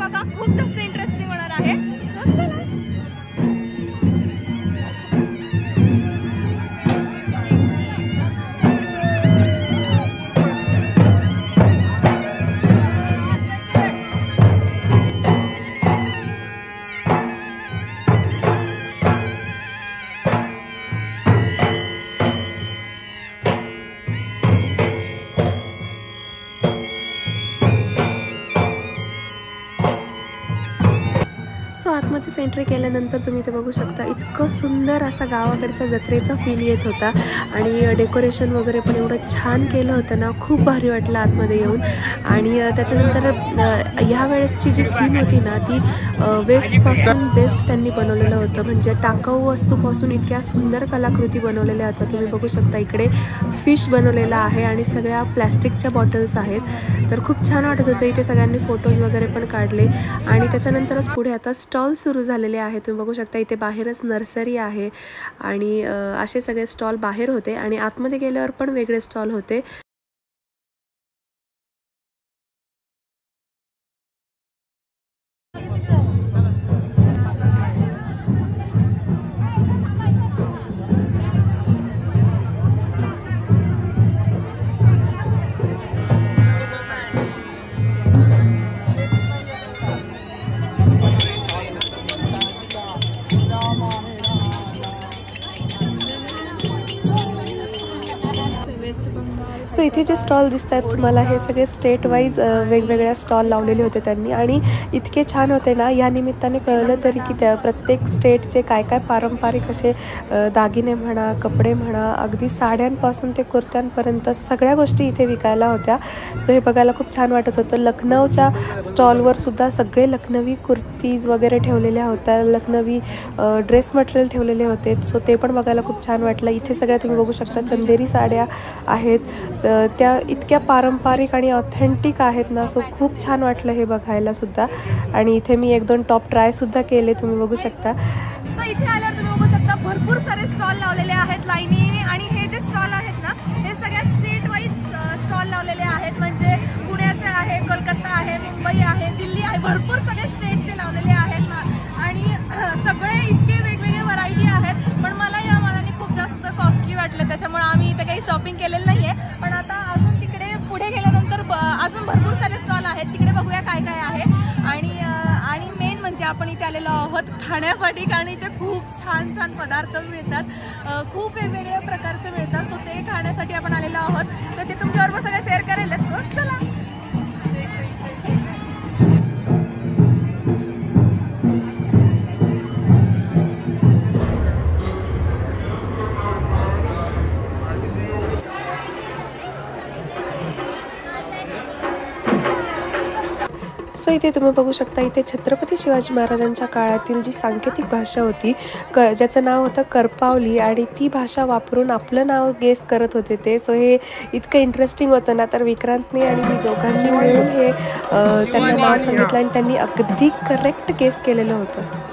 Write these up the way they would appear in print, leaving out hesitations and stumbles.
बघा, खूप जास्त इंटरेस्टिंग होणार आहे. चला. सो आतमध्येच एंट्री केल्यानंतर तुम्ही ते बघू शकता, इतकं सुंदर असा गावाकडच्या जत्रेचा फील येत होता आणि डेकोरेशन वगैरे पण एवढं छान केलं होतं ना, खूप भारी वाटलं आतमध्ये येऊन. आणि त्याच्यानंतर ह्या वेळेसची जी थीम होती ना, ती वेस्टपासून बेस्ट त्यांनी बनवलेलं होतं. म्हणजे टाकाऊ वस्तूपासून इतक्या सुंदर कलाकृती बनवलेल्या होत्या. तुम्ही बघू शकता इकडे फिश बनवलेला आहे आणि सगळ्या प्लॅस्टिकच्या बॉटल्स आहेत. तर खूप छान वाटत होतं. इथे सगळ्यांनी फोटोज वगैरे पण काढले आणि त्याच्यानंतरच पुढे आता स्टॉल सुरू झालेले आहे. तुम्ही बघू शकता इथे बाहेरच नर्सरी आहे आणि असे सगळे स्टॉल बाहेर होते आणि आतमध्ये गेल्यावर पण वेगळे स्टॉल होते. सो इथे जे स्टॉल दिसत आहेत तुम्हाला, हे सगळे स्टेट वाईज वेगवेगळ्या स्टॉल लावलेले होते त्यांनी आणि इतके छान होते ना. या निमित्ताने कळलं तरी की त्या प्रत्येक स्टेटचे काय काय पारंपरिक असे दागिने म्हणा, कपडे म्हणा, अगदी साड्यांपासून ते कुर्त्यांपर्यंत सगळ्या गोष्टी इथे विकायला होत्या. सो हे बघायला खूप छान वाटत होतं. लखनौच्या स्टॉलवर सुद्धा सगळे लखनवी कुर्तीज वगैरे ठेवलेल्या होत्या, लखनवी ड्रेस मटेरियल ठेवलेले होते. सो ते पण बघायला खूप छान वाटलं. इथे सगळ्या तुम्ही बघू शकता चंदेरी साड्या आहेत, त्या इतक्या पारंपरिक आणि ऑथेंटिक आहेत ना. सो खूप छान वाटलं हे बघायला सुद्धा. आणि इथे मी 1-2 टॉप ट्राय सुद्धा केले, तुम्ही बघू शकता. सो इथे आल्यावर तुम्ही बघू शकता भरपूर सारे स्टॉल लावलेले आहेत लाईनीने आणि हे जे स्टॉल आहेत ना, हे सगळ्या स्टेट वाईज स्टॉल लावलेले आहेत. म्हणजे पुण्याचे आहे, कोलकाता आहे, मुंबई आहे, दिल्ली आहे, भरपूर सगळे स्टेटचे लावलेले आहेत ना. आणि सगळे इतके वेगवेगळे व्हरायटी आहेत. पण मला या मानाने खूप जास्त कॉस्टली वाटलं, त्याच्यामुळे आम्ही इथे काही शॉपिंग केलेलं नाही आहे. पण आता अजून तिकडे पुढे गेल्यानंतर अजून भरपूर सारे स्टॉल आहेत, तिकडे बघूया काय काय आहे. आणि मेन म्हणजे आपण इथे आलेलो आहोत खाण्यासाठी, कारण इथे खूप छान छान पदार्थ मिळतात, खूप वेगवेगळ्या प्रकारचे मिळतात. सो ते खाण्यासाठी आपण आलेलो आहोत. तर ते तुमच्याबरोबर सगळं शेअर करेलच. सो चला. सो इथे तुम्ही बघू शकता, इथे छत्रपती शिवाजी महाराजांच्या काळातील जी सांकेतिक भाषा होती, ज्याचं नाव होतं करपावली, आणि ती भाषा वापरून आपलं नाव गेस करत होते ते. सो हे इतकं इंटरेस्टिंग होतं ना. तर विक्रांतने आणि मी दोघांनी मिळून हे त्यांना नाव सांगितलं आणि त्यांनी अगदी करेक्ट गेस केलेलं होतं.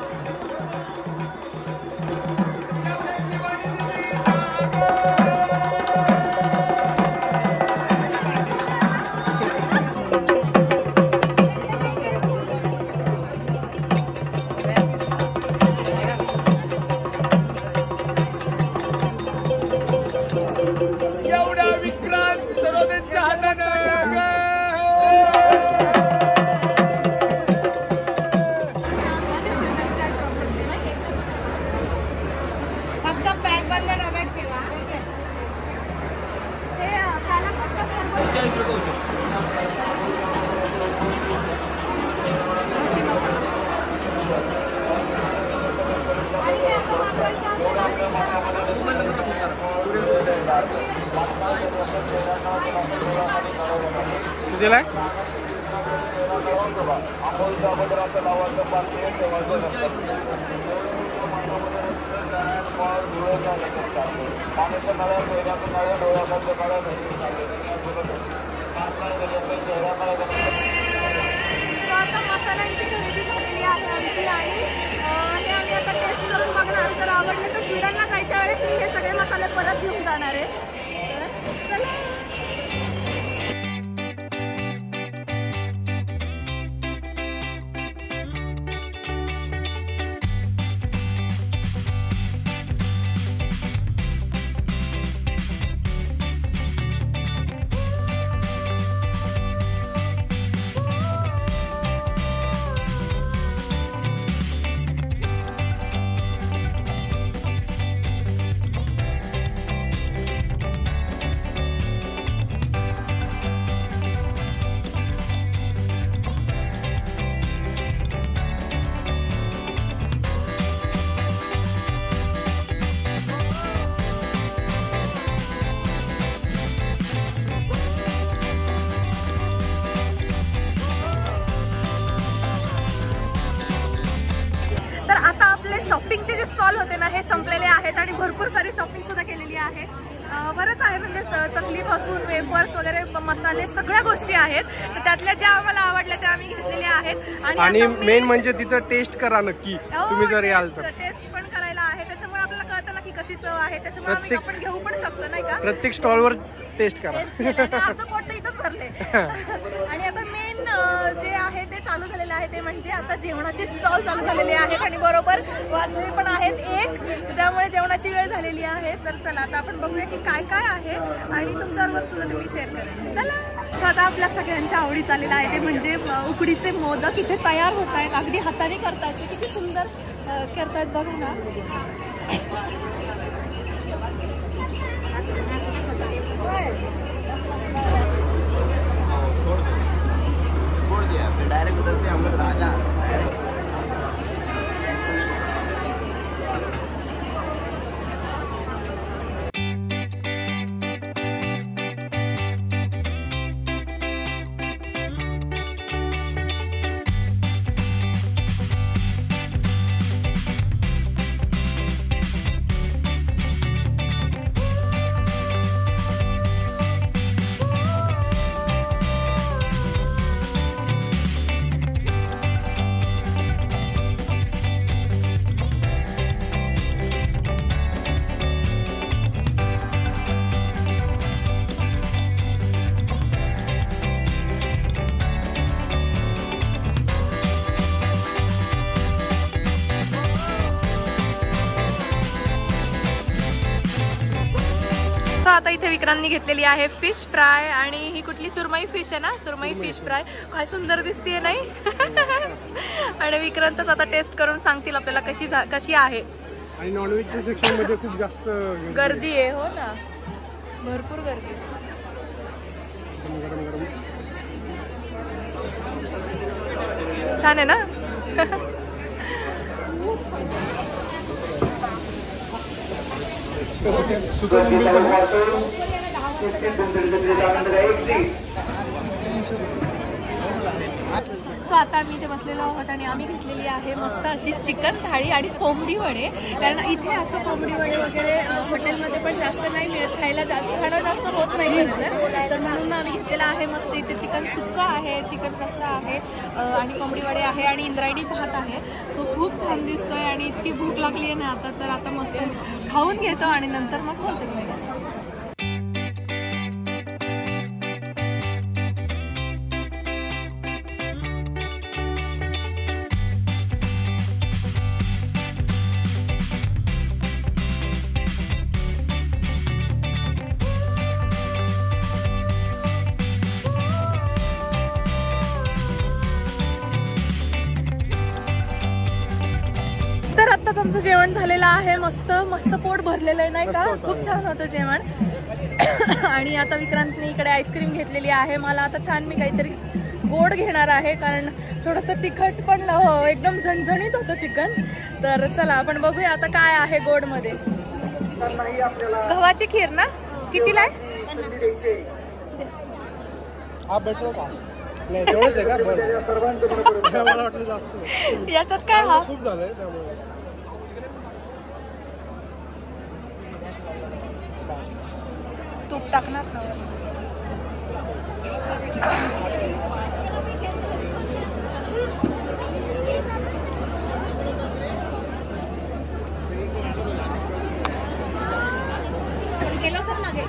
दिलाय आता मसाल्यांची खरेदी झालेली आहे आमची आणि हे आम्ही आता टेस्ट करून बघणार. जर आवडले तर स्वीडनला जायच्या वेळेस मी हे सगळे मसाले परत घेऊन जाणार आहे. चला. स्टॉल होते ना हे संपलेले आहेत आणि भरपूर सारी शॉपिंग सुद्धा केलेली आहे. बरंच आहे म्हणजे चकलीपासून वेफर्स वगैरे मसाले सगळ्या गोष्टी आहेत. तर त्यातल्या ज्या आम्हाला आवडल्या त्या आम्ही घेतलेल्या आहेत. आणि मेन म्हणजे तिथं टेस्ट करा नक्की तुम्ही जर याल तर. टेस्ट पण करायला आहे त्याच्यामुळे आपल्याला कळतं ना की कशी चव आहे. त्याच्यामुळे आपण घेऊ पण शकतो नाही का. प्रत्येक स्टॉलवर टेस्ट करा. अर्ध पोट इथंच भरले. आणि आता मेन जे आहे ते चालू झालेलं आहे ते म्हणजे आता जेवणाचे स्टॉल चालू झालेले आहेत आणि बरोबर वाजले पण आहेत 1. त्यामुळे जेवणाची वेळ झालेली आहे. तर चला आता आपण बघूया की काय काय आहे आणि तुमच्याबरोबर सुद्धा तुम्ही शेअर करेल. चला आता आपल्या सगळ्यांच्या आवडी चाललेला आहे ते म्हणजे उकडीचे मोदक इथे तयार होत आहेत. अगदी हाताने करतात ते किती सुंदर करतात बघा ना. डायरेक्ट उधर से हम लोग राजा आता इथे विक्रांनी घेतलेली आहे फिश फ्राय आणि ही कुठली सुरमई फिश आहे ना. सुरमई फिश फ्राय काय सुंदर दिसतीये नाही. आणि विक्रांतच आता टेस्ट करून सांगतील आपल्याला कशी आहे. आणि नॉनव्हेजच्या सेक्शन मध्ये खूप जास्त गर्दी आहे. हो ना भरपूर गर्दी. छान आहे ना. सो आता आम्ही इथे बसलेलो आहोत आणि आम्ही घेतलेली आहे मस्त अशी चिकन थाळी आणि कोंबडी वडे. कारण इथे असं कोंबडी वडे वगैरे हॉटेलमध्ये पण जास्त नाही मिळत. खायला खाणं जास्त होत नाही खरं तर म्हणून आम्ही घेतलेला आहे. मस्त इथे चिकन सुक्का आहे, चिकन रस्सा आहे आणि कोंबडी वडे आहे आणि इंद्रायणी भात आहे. सो खूप छान दिसतोय आणि इतकी भूक लागली आहे ना आता. तर आता मस्त खाऊन घेतो आणि नंतर मग बोलतो तुमच्याशी. तर आत्ताच आमचं जेवण झालेलं आहे. मस्त मस्त पोट भरलेलं आहे नाही का. खूप छान होतं जेवण. आणि आता विक्रांतने इकडे आईस्क्रीम घेतलेली आहे. मला आता छान मी काहीतरी गोड घेणार आहे कारण थोडंसं तिखट पण एकदम झणझणीत होतं चिकन. तर चला आपण बघूया आता काय आहे गोड मध्ये. गव्हाची खीर ना कितीला आहे. याच्यात काय हा खूप झालंय त्यामुळे तूप टाकणार ना. गेलो तर मागे